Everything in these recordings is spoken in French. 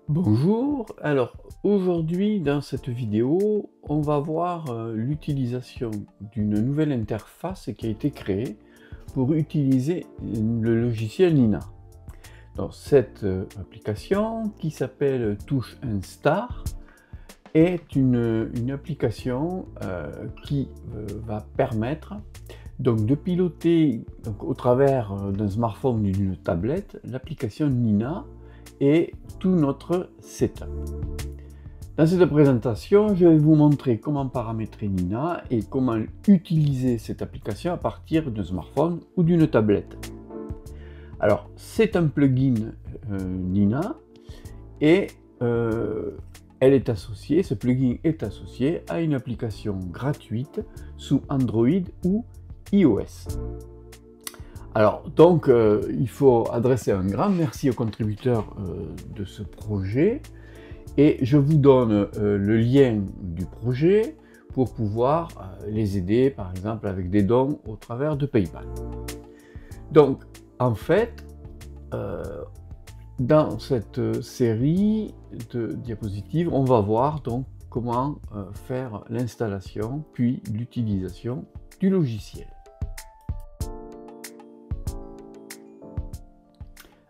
Bonjour, alors aujourd'hui dans cette vidéo on va voir l'utilisation d'une nouvelle interface qui a été créée pour utiliser le logiciel Nina. Donc cette application qui s'appelle Touch & Start est une application qui va permettre donc de piloter donc, au travers d'un smartphone ou d'une tablette l'application Nina et tout notre setup. Dans cette présentation, je vais vous montrer comment paramétrer Nina et comment utiliser cette application à partir d'un smartphone ou d'une tablette. Alors, c'est un plugin Nina et ce plugin est associé à une application gratuite sous Android ou iOS. Alors, donc, il faut adresser un grand merci aux contributeurs de ce projet et je vous donne le lien du projet pour pouvoir les aider, par exemple, avec des dons au travers de PayPal. Donc, en fait, dans cette série de diapositives, on va voir donc comment faire l'installation puis l'utilisation du logiciel.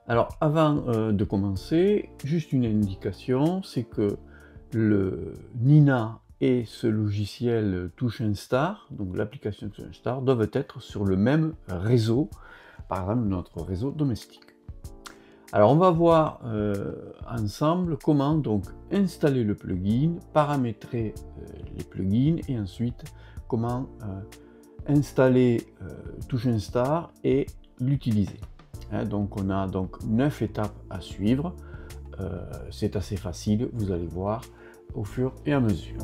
Alors avant de commencer, juste une indication, c'est que le Nina et ce logiciel Touch & Start, donc l'application Touch & Start, doivent être sur le même réseau, par exemple notre réseau domestique. Alors on va voir ensemble comment donc installer le plugin, paramétrer les plugins et ensuite comment installer Touch & Start et l'utiliser. Donc on a donc 9 étapes à suivre, c'est assez facile, vous allez voir au fur et à mesure.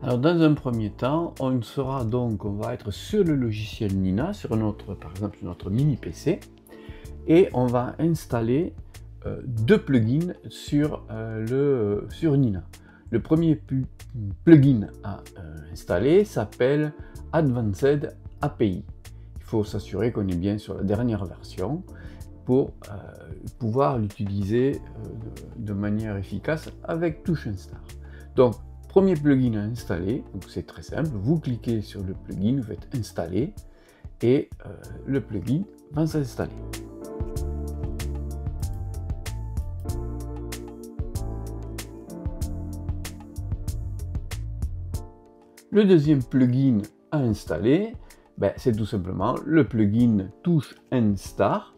Alors dans un premier temps, on va être sur le logiciel Nina, par exemple sur notre mini PC, et on va installer deux plugins sur Nina. Le premier plugin à installer s'appelle Advanced API. Il faut s'assurer qu'on est bien sur la dernière version pour pouvoir l'utiliser de manière efficace avec Touch & Start. Donc, premier plugin à installer, c'est très simple, vous cliquez sur le plugin, vous faites installer et le plugin va s'installer. Le deuxième plugin à installer, c'est tout simplement le plugin Touch & Start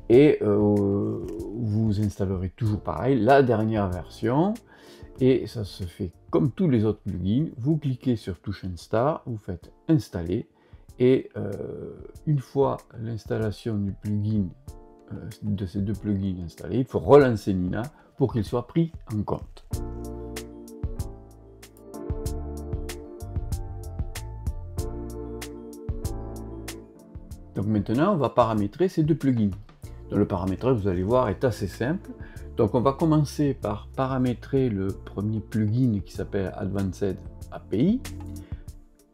et vous installerez toujours pareil la dernière version et ça se fait comme tous les autres plugins. Vous cliquez sur Touch & Start, vous faites installer et une fois l'installation du plugin, de ces deux plugins installés, il faut relancer Nina pour qu'il soit pris en compte. Donc maintenant, on va paramétrer ces deux plugins. Donc le paramétrage, vous allez voir, est assez simple. Donc on va commencer par paramétrer le premier plugin qui s'appelle Advanced API.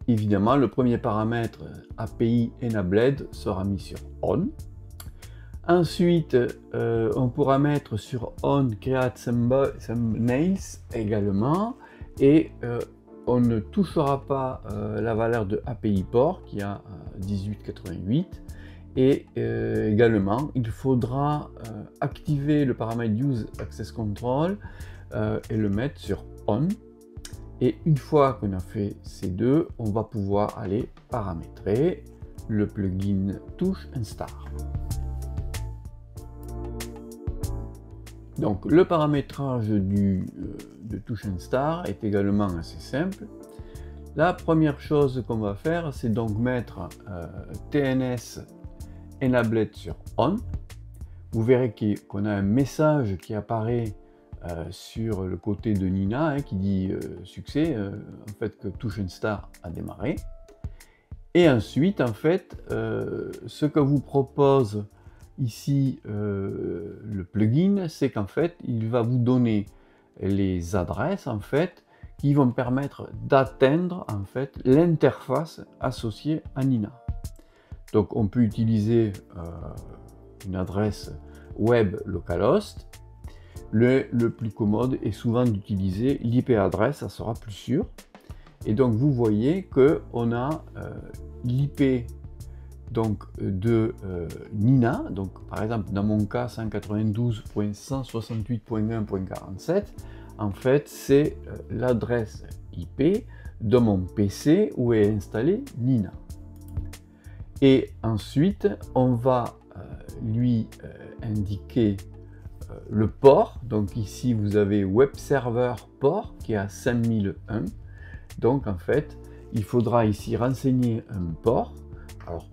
Évidemment, le premier paramètre API Enabled sera mis sur On. Ensuite, on pourra mettre sur On Create Thumbnails également. Et on ne touchera pas la valeur de API Port qui a 1888 et également il faudra activer le paramètre Use Access Control et le mettre sur On et une fois qu'on a fait ces deux, on va pouvoir aller paramétrer le plugin Touch & Start. Donc le paramétrage du de TouchNStar est également assez simple. La première chose qu'on va faire, c'est donc mettre TNS Enabled sur On. Vous verrez qu'on a un message qui apparaît sur le côté de Nina qui dit succès, en fait que TouchNStar a démarré. Et ensuite, en fait, ce que vous propose ici le plugin, c'est qu'en fait, il va vous donner les adresses en fait qui vont permettre d'atteindre en fait l'interface associée à Nina. Donc, on peut utiliser une adresse web localhost. Le plus commode est souvent d'utiliser l'IP adresse, ça sera plus sûr. Et donc vous voyez que on a l'IP donc de Nina, donc par exemple dans mon cas 192.168.1.47, en fait c'est l'adresse IP de mon PC où est installé Nina. Et ensuite on va lui indiquer le port, donc ici vous avez web server port qui est à 5001. Donc en fait, il faudra ici renseigner un port. Alors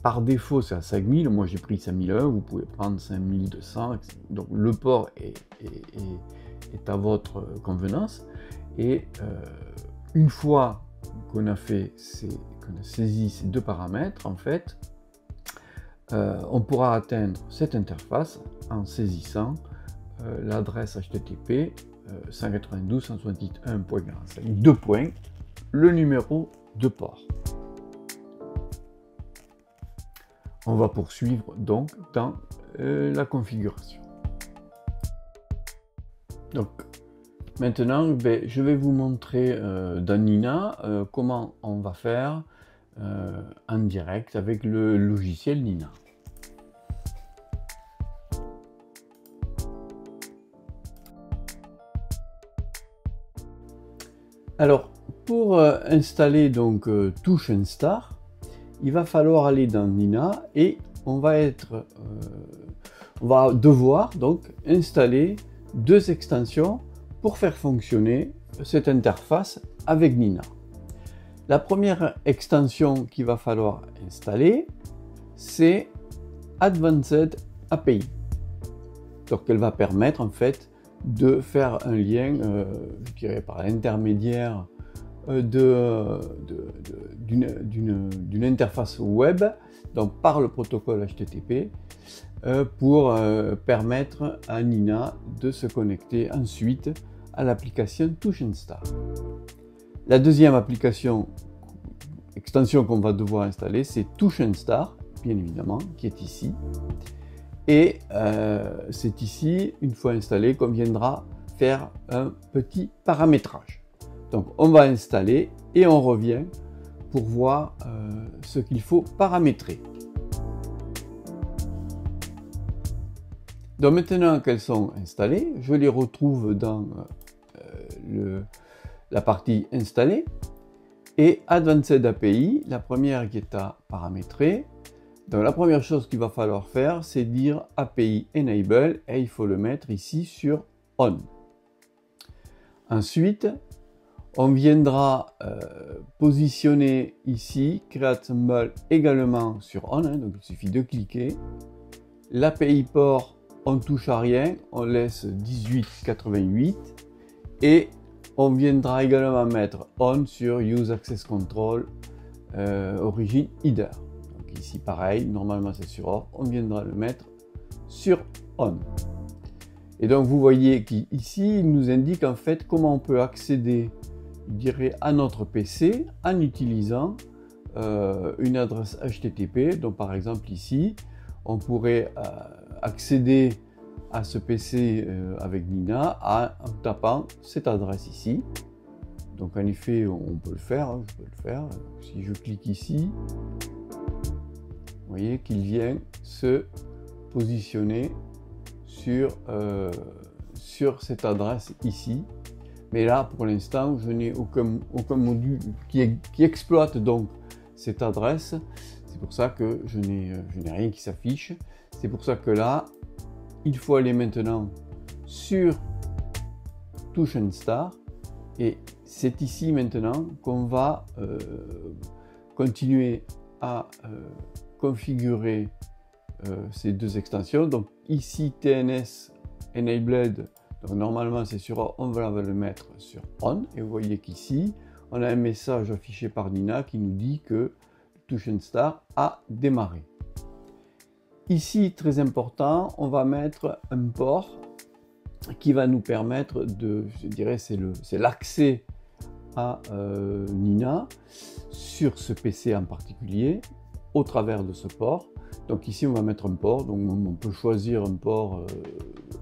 par défaut c'est à 5000, moi j'ai pris 5001, vous pouvez prendre 5200. Donc le port est à votre convenance. Et une fois qu'on a saisi ces deux paramètres, en fait, on pourra atteindre cette interface en saisissant l'adresse HTTP 192.168.1.45, deux points, le numéro de port. On va poursuivre donc dans la configuration. Donc maintenant, je vais vous montrer dans Nina comment on va faire en direct avec le logiciel Nina. Alors, pour installer donc TouchNStar, il va falloir aller dans Nina et on va devoir donc installer deux extensions pour faire fonctionner cette interface avec Nina. La première extension qu'il va falloir installer, c'est Advanced API. Donc, elle va permettre en fait de faire un lien, je dirais par l'intermédiaire d'une interface web, donc par le protocole HTTP, pour permettre à Nina de se connecter ensuite à l'application TouchNStar. La deuxième extension qu'on va devoir installer, c'est TouchNStar, bien évidemment, qui est ici. Et c'est ici, une fois installé, qu'on viendra faire un petit paramétrage. Donc on va installer et on revient pour voir ce qu'il faut paramétrer. Donc maintenant qu'elles sont installées, je les retrouve dans la partie installée. Et Advanced API, la première qui est à paramétrer. Donc la première chose qu'il va falloir faire, c'est dire API Enable et il faut le mettre ici sur On. Ensuite, on viendra positionner ici Create Symbol également sur On, donc il suffit de cliquer. L'API port, on ne touche à rien, on laisse 1888 et on viendra également mettre On sur Use Access Control Origin Header. Ici pareil, normalement c'est sur Off, on viendra le mettre sur On. Et donc vous voyez qu'ici il nous indique en fait comment on peut accéder, je dirais, à notre PC en utilisant une adresse HTTP. Donc par exemple ici, on pourrait accéder à ce PC avec Nina en tapant cette adresse ici. Donc en effet, on peut le faire, je peux le faire. Si je clique ici, vous voyez qu'il vient se positionner sur cette adresse ici. Mais là, pour l'instant, je n'ai aucun module qui exploite donc cette adresse. C'est pour ça que je n'ai rien qui s'affiche. C'est pour ça que là, il faut aller maintenant sur Touch and Start, et c'est ici maintenant qu'on va continuer à configurer ces deux extensions. Donc ici TNS Enabled, donc normalement c'est sur on, on va le mettre sur On, et vous voyez qu'ici on a un message affiché par Nina qui nous dit que Touch and Start a démarré. Ici, très important, on va mettre un port qui va nous permettre de, je dirais, c'est l'accès à Nina sur ce PC en particulier au travers de ce port. Donc ici, on va mettre un port. Donc on peut choisir un port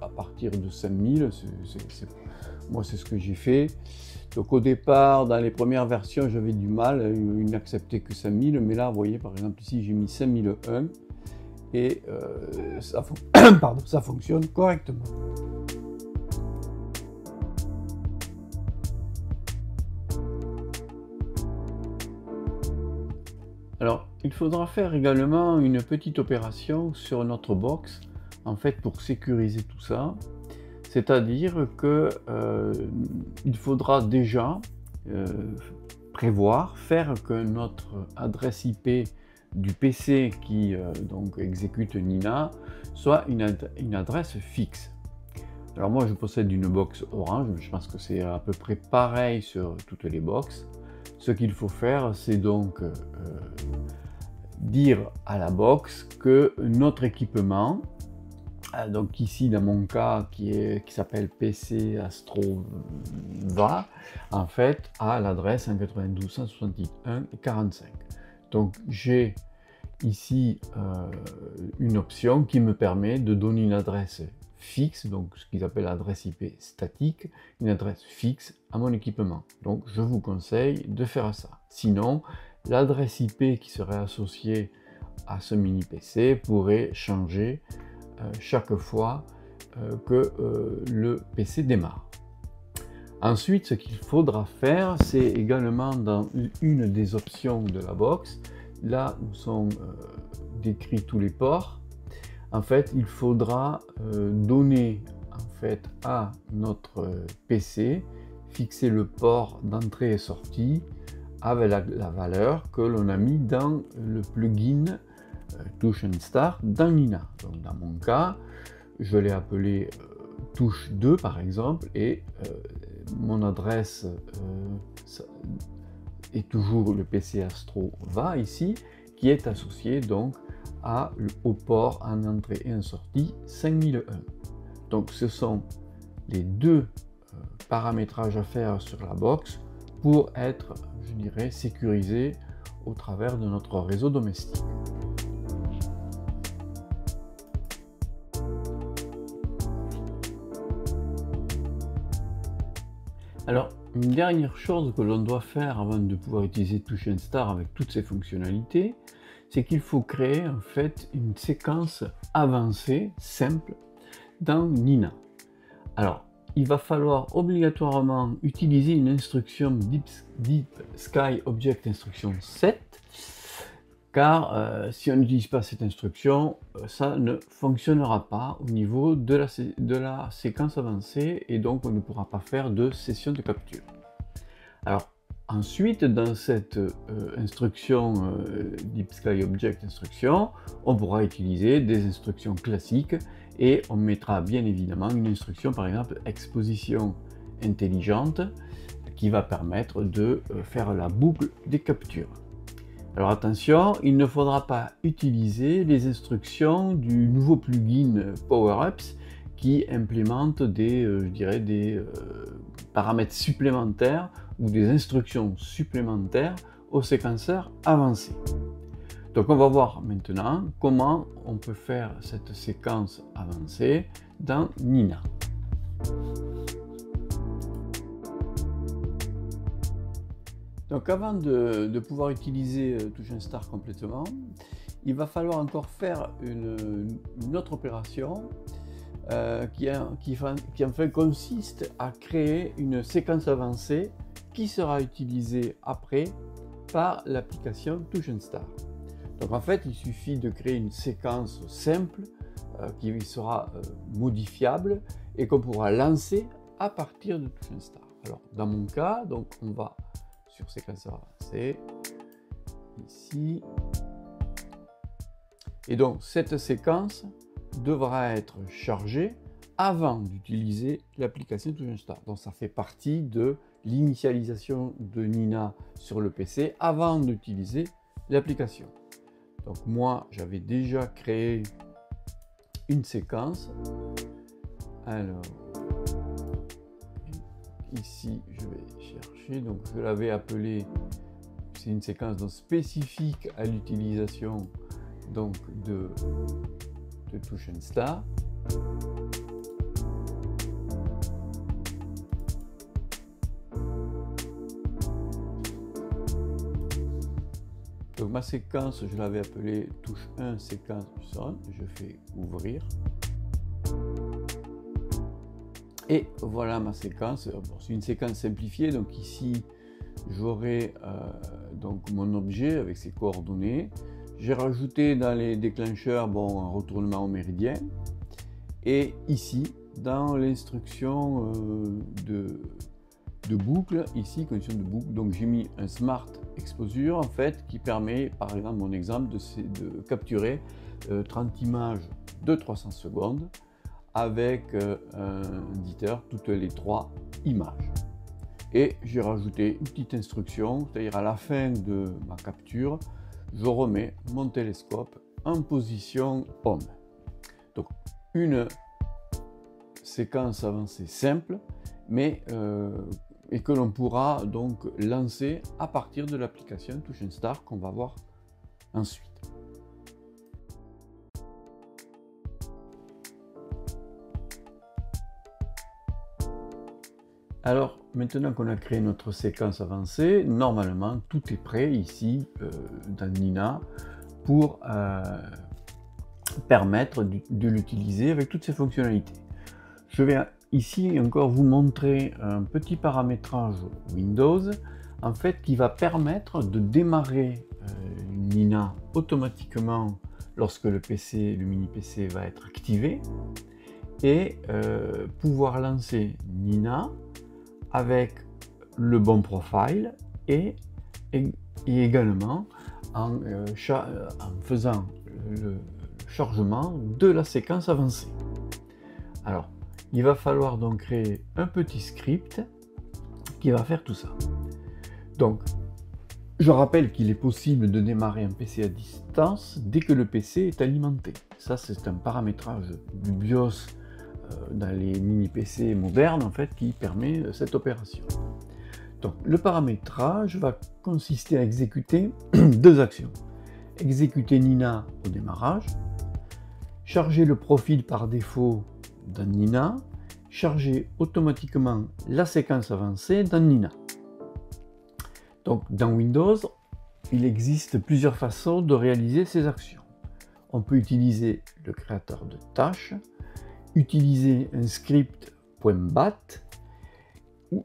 à partir de 5000. Moi, c'est ce que j'ai fait. Donc au départ, dans les premières versions, j'avais du mal. Il n'acceptait que 5000. Mais là, vous voyez, par exemple, ici, j'ai mis 5001. Et ça fonctionne correctement. Alors, il faudra faire également une petite opération sur notre box, en fait, pour sécuriser tout ça. C'est-à-dire que il faudra déjà prévoir, faire que notre adresse IP du PC qui donc exécute Nina soit une adresse fixe. Alors moi je possède une box Orange, mais je pense que c'est à peu près pareil sur toutes les boxes. Ce qu'il faut faire, c'est donc dire à la box que notre équipement, donc ici dans mon cas qui s'appelle PC Astro va en fait à l'adresse 192.168.1.45. Donc j'ai ici une option qui me permet de donner une adresse fixe, donc ce qu'ils appellent l'adresse IP statique, une adresse fixe à mon équipement. Donc je vous conseille de faire ça. Sinon, l'adresse IP qui serait associée à ce mini PC pourrait changer chaque fois que le PC démarre. Ensuite, ce qu'il faudra faire, c'est également dans une des options de la box, là où sont décrits tous les ports, en fait, il faudra donner en fait, à notre PC, fixer le port d'entrée et sortie avec la valeur que l'on a mis dans le plugin Touch and Start dans Nina. Donc dans mon cas, je l'ai appelé Touch 2 par exemple, et mon adresse est toujours le PC Astro va ici, qui est associé donc au port en entrée et en sortie 5001. Donc ce sont les deux paramétrages à faire sur la box pour être, je dirais, sécurisé au travers de notre réseau domestique. Alors, une dernière chose que l'on doit faire avant de pouvoir utiliser Touch and Start avec toutes ces fonctionnalités, c'est qu'il faut créer en fait une séquence avancée, simple, dans Nina. Alors, il va falloir obligatoirement utiliser une instruction Deep Sky Object Instruction 7, car si on n'utilise pas cette instruction, ça ne fonctionnera pas au niveau de la séquence avancée, et donc on ne pourra pas faire de session de capture. Alors ensuite, dans cette instruction Deep Sky Object Instruction, on pourra utiliser des instructions classiques, et on mettra bien évidemment une instruction, par exemple exposition intelligente, qui va permettre de faire la boucle des captures. Alors attention, il ne faudra pas utiliser les instructions du nouveau plugin PowerUps qui implémente des paramètres supplémentaires ou des instructions supplémentaires au séquenceur avancé. Donc on va voir maintenant comment on peut faire cette séquence avancée dans Nina. Donc avant de pouvoir utiliser Touch and Start complètement, il va falloir encore faire une autre opération qui enfin consiste à créer une séquence avancée qui sera utilisée après par l'application Touch and Start. Donc en fait, il suffit de créer une séquence simple qui sera modifiable et qu'on pourra lancer à partir de touche Start. Alors, dans mon cas, donc on va sur séquence avancée, ici. Et donc, cette séquence devra être chargée avant d'utiliser l'application touche Start. Donc, ça fait partie de l'initialisation de Nina sur le PC avant d'utiliser l'application. Donc, moi, j'avais déjà créé une séquence. Alors, ici, je vais chercher. Donc, je l'avais appelé, c'est une séquence donc spécifique à l'utilisation donc de touche Start. Donc ma séquence, je l'avais appelée touche 1 séquence du son. Je fais ouvrir. Et voilà ma séquence. Bon, c'est une séquence simplifiée. Donc ici, j'aurai donc mon objet avec ses coordonnées. J'ai rajouté dans les déclencheurs un retournement au méridien. Et ici, dans l'instruction de boucle, ici, condition de boucle, donc j'ai mis un Smart Exposure en fait qui permet, par exemple, mon exemple de capturer 30 images de 300 secondes avec un éditeur toutes les 3 images. Et j'ai rajouté une petite instruction, c'est-à-dire à la fin de ma capture, je remets mon télescope en position Home. Donc une séquence avancée simple, mais et que l'on pourra donc lancer à partir de l'application touche Start qu'on va voir ensuite. Alors maintenant qu'on a créé notre séquence avancée, normalement tout est prêt ici dans Nina pour permettre de l'utiliser avec toutes ses fonctionnalités. Je vais ici encore vous montrer un petit paramétrage Windows en fait qui va permettre de démarrer Nina automatiquement lorsque le mini PC va être activé et pouvoir lancer Nina avec le bon profile et également en faisant le chargement de la séquence avancée. Alors, il va falloir donc créer un petit script qui va faire tout ça. Donc, je rappelle qu'il est possible de démarrer un PC à distance dès que le PC est alimenté. Ça, c'est un paramétrage du BIOS dans les mini-PC modernes en fait qui permet cette opération. Donc, le paramétrage va consister à exécuter deux actions. Exécuter Nina au démarrage, charger le profil par défaut dans Nina, charger automatiquement la séquence avancée dans Nina. Donc dans Windows, il existe plusieurs façons de réaliser ces actions. On peut utiliser le créateur de tâches, utiliser un script .bat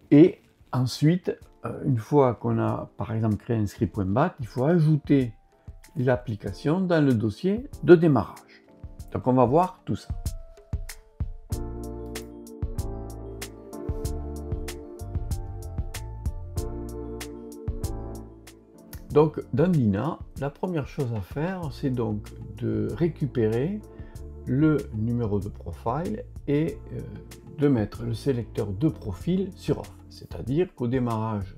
et ensuite, une fois qu'on a par exemple créé un script .bat, il faut ajouter l'application dans le dossier de démarrage. Donc on va voir tout ça. Donc dans Nina, la première chose à faire, c'est donc de récupérer le numéro de profil et de mettre le sélecteur de profil sur off. C'est-à-dire qu'au démarrage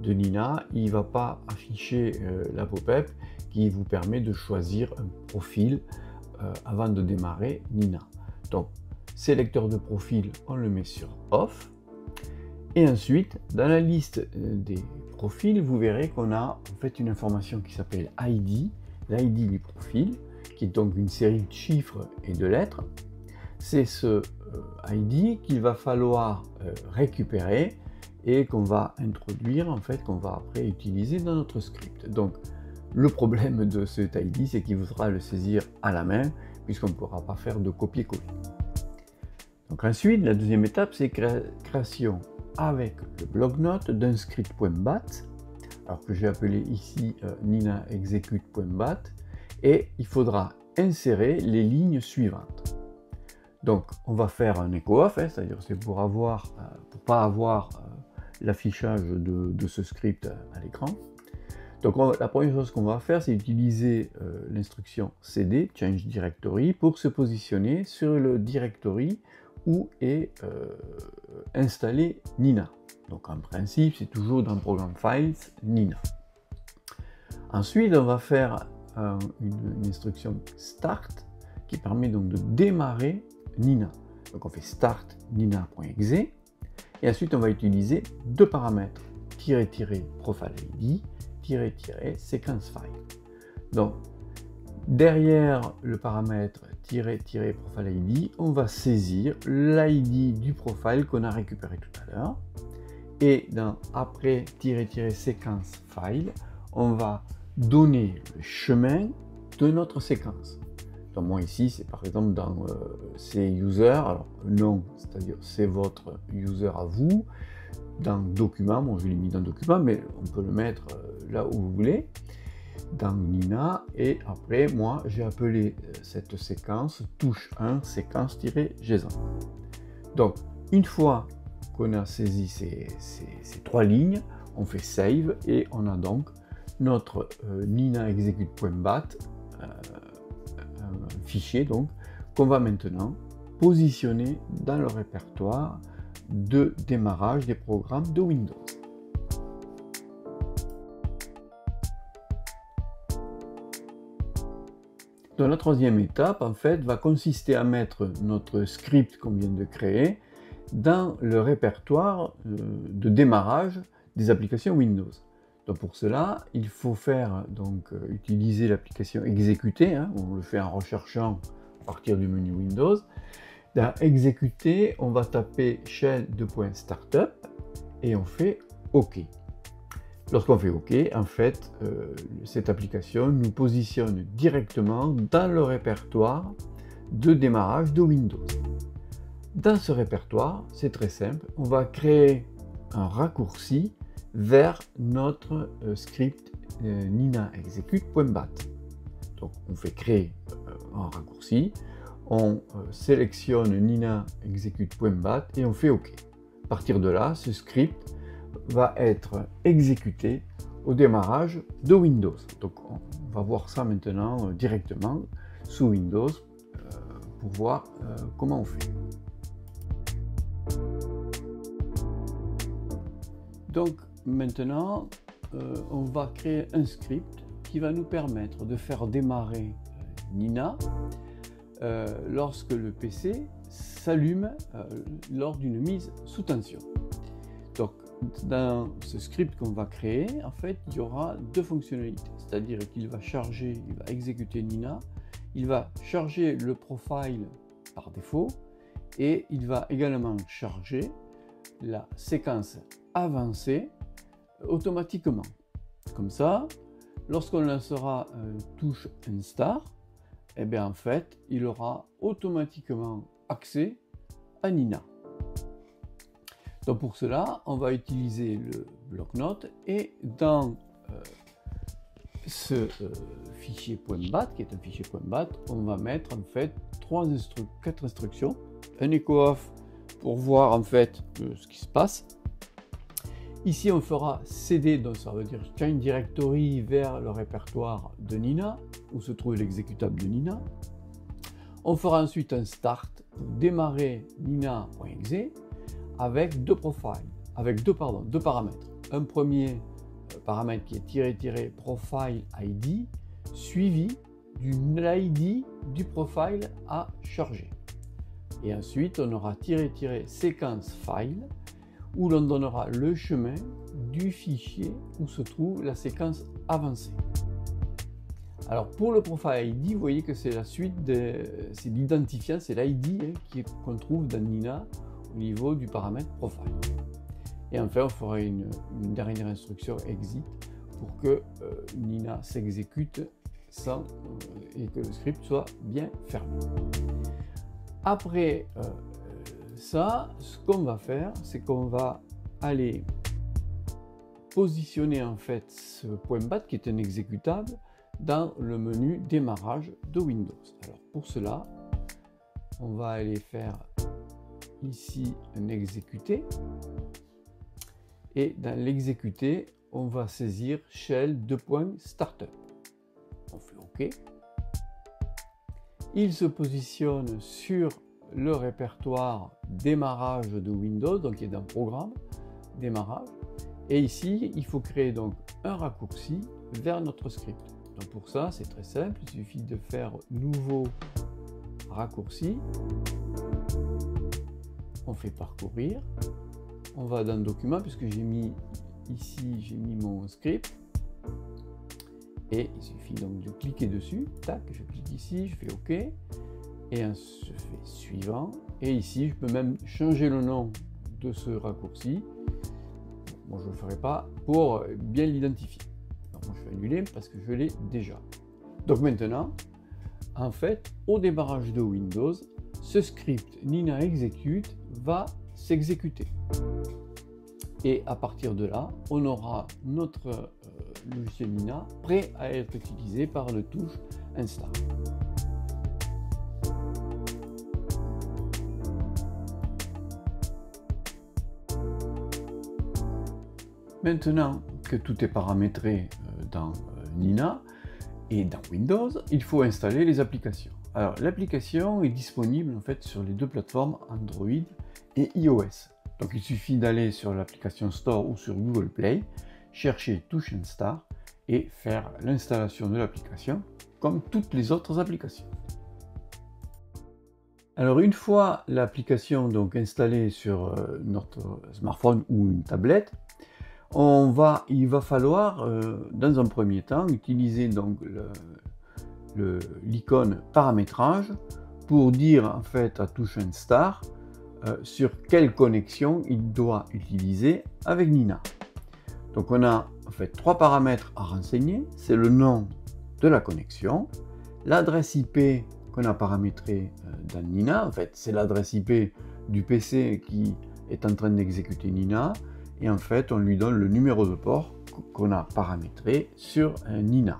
de Nina, il ne va pas afficher la pop-up qui vous permet de choisir un profil avant de démarrer Nina. Donc, sélecteur de profil, on le met sur off. Et ensuite, dans la liste des profils, vous verrez qu'on a en fait une information qui s'appelle ID, l'ID du profil, qui est donc une série de chiffres et de lettres. C'est ce ID qu'il va falloir récupérer et qu'on va introduire, en fait, qu'on va après utiliser dans notre script. Donc, le problème de cet ID, c'est qu'il faudra le saisir à la main, puisqu'on ne pourra pas faire de copier-coller. Donc ensuite, la deuxième étape, c'est création avec le bloc-notes d'un script.bat, alors que j'ai appelé ici Nina execute.bat, et il faudra insérer les lignes suivantes. Donc on va faire un echo off, hein, c'est-à-dire c'est pour pas avoir l'affichage de ce script à l'écran. Donc la première chose qu'on va faire, c'est utiliser l'instruction cd, change directory, pour se positionner sur le directory où est installé Nina. Donc en principe, c'est toujours dans le programme Files, Nina. Ensuite, on va faire une instruction start qui permet donc de démarrer Nina. Donc on fait start nina.exe et ensuite on va utiliser deux paramètres, --profile ID, --sequence file. Donc derrière le paramètre --profile ID, on va saisir l'ID du profile qu'on a récupéré tout à l'heure. Et après --sequence file, on va donner le chemin de notre séquence. Donc moi ici, c'est par exemple dans c'est user, alors non, c'est-à-dire c'est votre user à vous, dans document, bon je l'ai mis dans document, mais on peut le mettre là où vous voulez, dans Nina, et après moi j'ai appelé cette séquence touche 1 séquence-JSON. Donc une fois qu'on a saisi ces trois lignes, on fait save et on a donc notre nina execute.bat, un fichier donc qu'on va maintenant positionner dans le répertoire de démarrage des programmes de Windows. Donc la troisième étape en fait va consister à mettre notre script qu'on vient de créer dans le répertoire de démarrage des applications Windows. Donc pour cela, il faut utiliser l'application exécuter, hein, on le fait en recherchant à partir du menu Windows. Dans exécuter, on va taper shell:startup et on fait OK. Lorsqu'on fait OK, en fait, cette application nous positionne directement dans le répertoire de démarrage de Windows. Dans ce répertoire, c'est très simple, on va créer un raccourci vers notre script nina execute.bat. Donc on fait créer un raccourci, on sélectionne nina execute.bat et on fait OK. À partir de là, ce script va être exécuté au démarrage de Windows. Donc on va voir ça maintenant directement sous Windows pour voir comment on fait. Donc maintenant, on va créer un script qui va nous permettre de faire démarrer Nina lorsque le PC s'allume lors d'une mise sous tension. Donc dans ce script qu'on va créer, en fait, il y aura deux fonctionnalités, c'est-à-dire qu'il va charger, il va exécuter Nina, il va charger le profile par défaut et il va également charger la séquence avancée automatiquement. Comme ça, lorsqu'on lancera touche un star, et bien en fait, il aura automatiquement accès à Nina. Donc pour cela, on va utiliser le bloc-notes et dans ce fichier .bat, qui est un fichier .bat, on va mettre en fait quatre instructions. Un echo off pour voir en fait ce qui se passe. Ici, on fera cd, donc ça veut dire change directory vers le répertoire de Nina, où se trouve l'exécutable de Nina. On fera ensuite un start pour démarrer nina.exe avec deux paramètres. Un premier paramètre qui est --profile ID suivi du ID du profile à charger. Et ensuite, on aura --sequence file où l'on donnera le chemin du fichier où se trouve la séquence avancée. Alors pour le profile ID, vous voyez que c'est la suite, c'est l'identifiant, c'est l'ID qu'on trouve dans Nina au niveau du paramètre profile. Et enfin, on fera une dernière instruction exit pour que Nina s'exécute et que le script soit bien fermé. Après ça, ce qu'on va faire, c'est qu'on va aller positionner en fait ce .bat qui est un exécutable dans le menu démarrage de Windows. Alors pour cela, on va aller faire ici un exécuter. Et dans l'exécuter, on va saisir shell .startup. On fait OK. Il se positionne sur le répertoire démarrage de Windows, donc il est dans programme, démarrage. Et ici, il faut créer donc un raccourci vers notre script. Donc pour ça, c'est très simple, il suffit de faire nouveau raccourci. On fait parcourir. On va dans document, puisque j'ai mis ici, j'ai mis mon script. Et il suffit donc de cliquer dessus. Tac, je clique ici, je fais OK. Et je fais suivant. Et ici, je peux même changer le nom de ce raccourci. Bon, je ne le ferai pas pour bien l'identifier. Donc, moi, je vais annuler parce que je l'ai déjà. Donc maintenant, en fait, au démarrage de Windows, ce script Nina execute va s'exécuter. Et à partir de là, on aura notre logiciel Nina prêt à être utilisé par le touche Install. Maintenant que tout est paramétré dans Nina et dans Windows, il faut installer les applications. Alors l'application est disponible en fait sur les deux plateformes Android et iOS. Donc il suffit d'aller sur l'application Store ou sur Google Play, chercher Touch Install et faire l'installation de l'application comme toutes les autres applications. Alors une fois l'application donc installée sur notre smartphone ou une tablette, il va falloir dans un premier temps utiliser donc l'icône paramétrage pour dire en fait à Touch Install sur quelle connexion il doit utiliser avec Nina. Donc on a en fait trois paramètres à renseigner, c'est le nom de la connexion, l'adresse IP qu'on a paramétrée dans Nina, en fait c'est l'adresse IP du PC qui est en train d'exécuter Nina, et en fait on lui donne le numéro de port qu'on a paramétré sur Nina.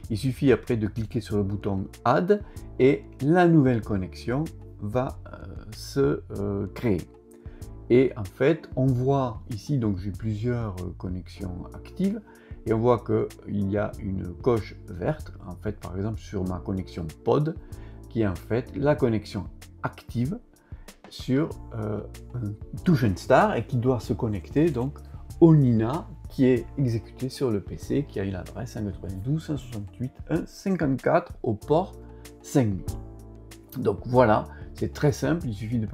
Il suffit après de cliquer sur le bouton Add et la nouvelle connexion va se créer. Et en fait, on voit ici, donc j'ai plusieurs connexions actives, et on voit qu'il y a une coche verte, en fait, par exemple, sur ma connexion pod, qui est en fait la connexion active sur Touch Install et qui doit se connecter donc au Nina qui est exécuté sur le PC qui a une adresse 192.168.1.54 au port 5000. Donc voilà, c'est très simple, il suffit de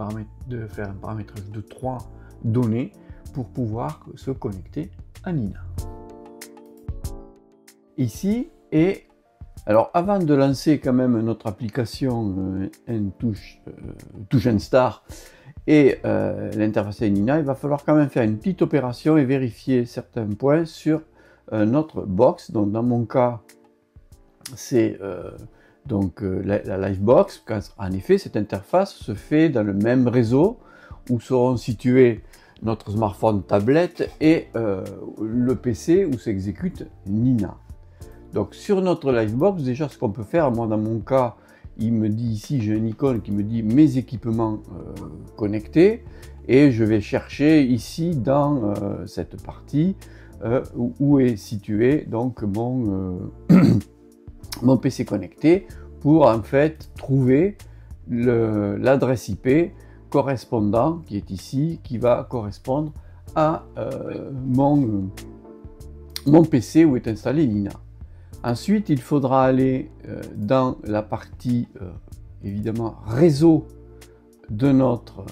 faire un paramétrage de 3 données pour pouvoir se connecter à Nina. Ici, alors avant de lancer quand même notre application Touch Install et l'interface Nina, il va falloir quand même faire une petite opération et vérifier certains points sur notre box. Donc dans mon cas, c'est la Livebox. En effet, cette interface se fait dans le même réseau où seront situés notre smartphone, tablette et le PC où s'exécute Nina. Donc sur notre Livebox, déjà ce qu'on peut faire, moi dans mon cas, il me dit ici, j'ai une icône qui me dit mes équipements connectés, et je vais chercher ici dans cette partie où est situé donc mon PC connecté pour en fait trouver l'adresse IP correspondant qui est ici, qui va correspondre à mon PC où est installé Nina. Ensuite, il faudra aller dans la partie évidemment réseau de notre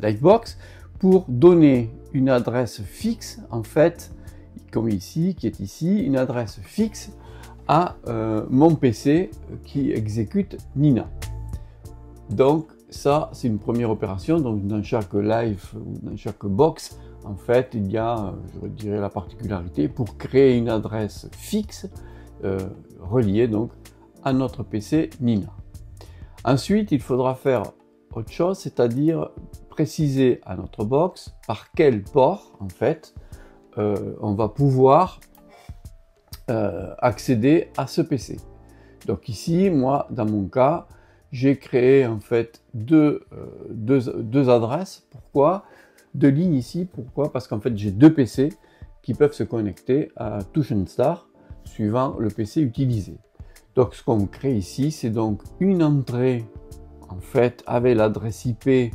Livebox pour donner une adresse fixe, en fait, comme ici, qui est ici, une adresse fixe à mon PC qui exécute Nina. Donc ça, c'est une première opération. Donc dans chaque live ou dans chaque box, en fait, il y a, je dirais, la particularité pour créer une adresse fixe reliée donc à notre PC Nina. Ensuite, il faudra faire autre chose, c'est-à-dire préciser à notre box par quel port, en fait, on va pouvoir accéder à ce PC. Donc ici, moi, dans mon cas, j'ai créé en fait deux adresses. Pourquoi? Deux lignes ici. Pourquoi? Parce qu'en fait, j'ai deux PC qui peuvent se connecter à TusionStar suivant le PC utilisé. Donc, ce qu'on crée ici, c'est donc une entrée en fait avec l'adresse IP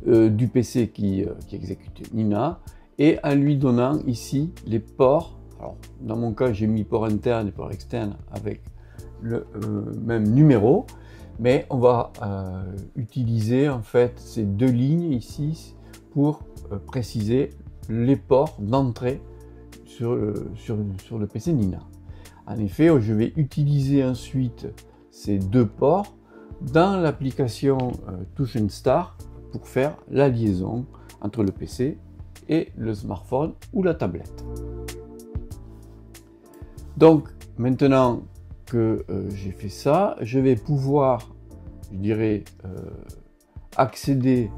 du PC qui exécute Nina et en lui donnant ici les ports. Alors, dans mon cas, j'ai mis port interne et port externe avec le même numéro, mais on va utiliser en fait ces deux lignes ici pour préciser les ports d'entrée sur le PC Nina. En effet, je vais utiliser ensuite ces deux ports dans l'application TusionStar pour faire la liaison entre le PC et le smartphone ou la tablette. Donc maintenant que j'ai fait ça, je vais pouvoir, je dirais, accéder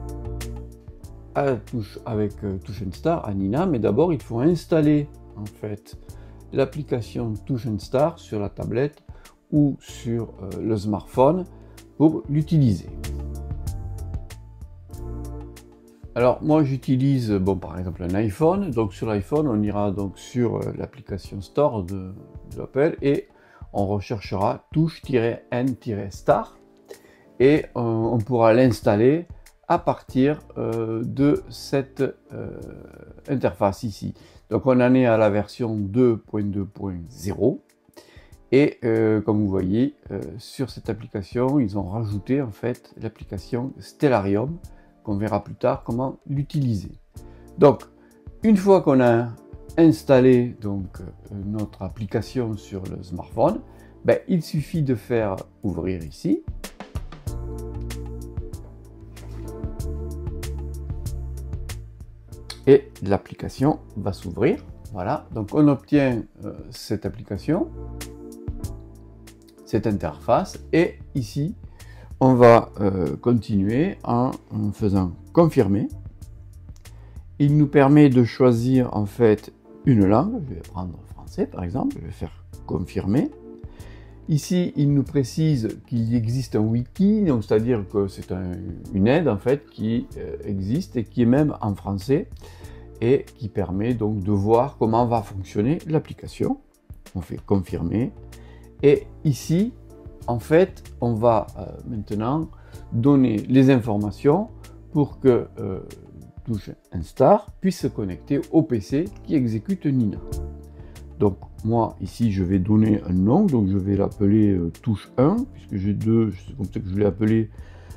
avec TusionStar à Nina, mais d'abord il faut installer en fait l'application TusionStar sur la tablette ou sur le smartphone pour l'utiliser. Alors moi j'utilise par exemple un iPhone, donc sur l'iPhone on ira donc sur l'application Store de Apple et on recherchera touche-n-star et on pourra l'installer à partir de cette interface ici. Donc on en est à la version 2.2.0 et comme vous voyez sur cette application ils ont rajouté en fait l'application Stellarium qu'on verra plus tard comment l'utiliser. Donc une fois qu'on a installé donc notre application sur le smartphone, il suffit de faire ouvrir ici. Et l'application va s'ouvrir. Voilà, donc on obtient cette application, cette interface, et ici on va continuer en faisant confirmer. Il nous permet de choisir en fait une langue. Je vais prendre français par exemple, je vais faire confirmer. Ici, il nous précise qu'il existe un wiki, donc c'est-à-dire que c'est une aide en fait qui existe et qui est même en français et qui permet donc de voir comment va fonctionner l'application. On fait confirmer et ici, en fait, on va maintenant donner les informations pour que TusionStar puisse se connecter au PC qui exécute Nina. Donc moi ici je vais donner un nom, donc je vais l'appeler touche 1 puisque j'ai deux, c'est comme ça que je l'ai appelé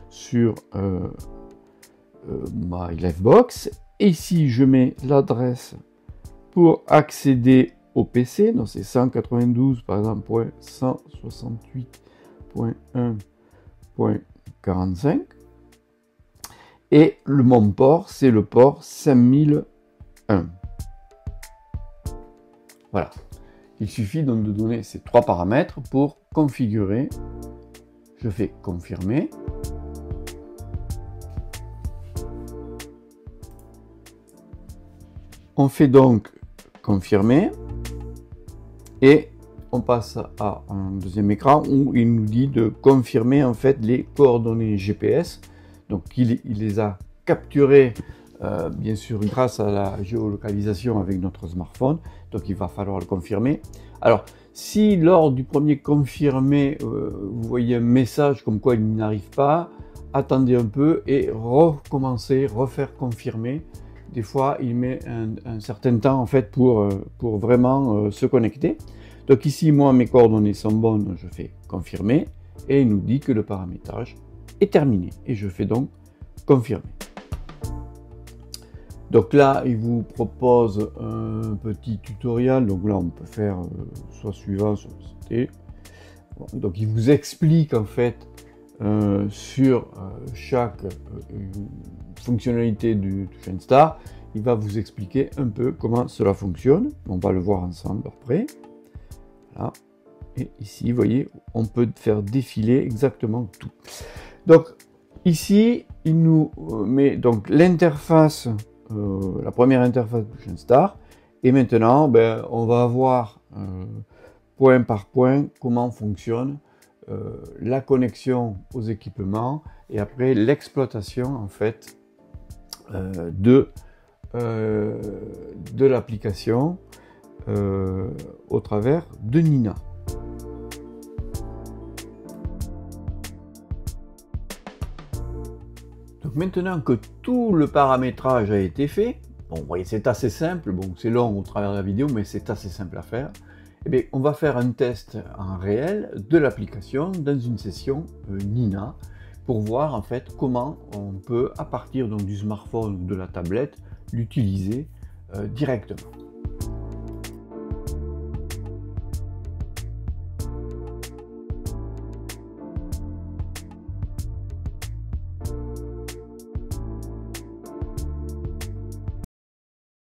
sur ma Livebox. Et ici je mets l'adresse pour accéder au PC, donc c'est 192 par exemple .168.1.45 et mon port c'est le port 5001. Voilà, il suffit donc de donner ces trois paramètres pour configurer. Je fais confirmer. On fait donc confirmer et on passe à un deuxième écran où il nous dit de confirmer en fait les coordonnées GPS. Donc il les a capturées bien sûr grâce à la géolocalisation avec notre smartphone, donc il va falloir le confirmer. Alors si lors du premier confirmer vous voyez un message comme quoi il n'arrive pas, attendez un peu et recommencer, refaire confirmer. Des fois il met un certain temps en fait pour vraiment se connecter. Donc ici moi mes coordonnées sont bonnes, je fais confirmer et il nous dit que le paramétrage est terminé et je fais donc confirmer. Donc là, il vous propose un petit tutoriel. Donc là, on peut faire soit suivant, soit sauter. Bon, donc il vous explique en fait sur chaque fonctionnalité du TusionStar. Il va vous expliquer un peu comment cela fonctionne. On va le voir ensemble après. Voilà. Et ici, vous voyez, on peut faire défiler exactement tout. Donc ici, il nous met donc l'interface. La première interface de TusionStar et maintenant on va voir point par point comment fonctionne la connexion aux équipements et après l'exploitation en fait de l'application au travers de Nina. Donc maintenant que tout le paramétrage a été fait, bon, vous voyez, c'est assez simple, bon, c'est long au travers de la vidéo, mais c'est assez simple à faire. Eh bien, on va faire un test en réel de l'application dans une session Nina pour voir en fait comment on peut, à partir donc, du smartphone ou de la tablette, l'utiliser directement.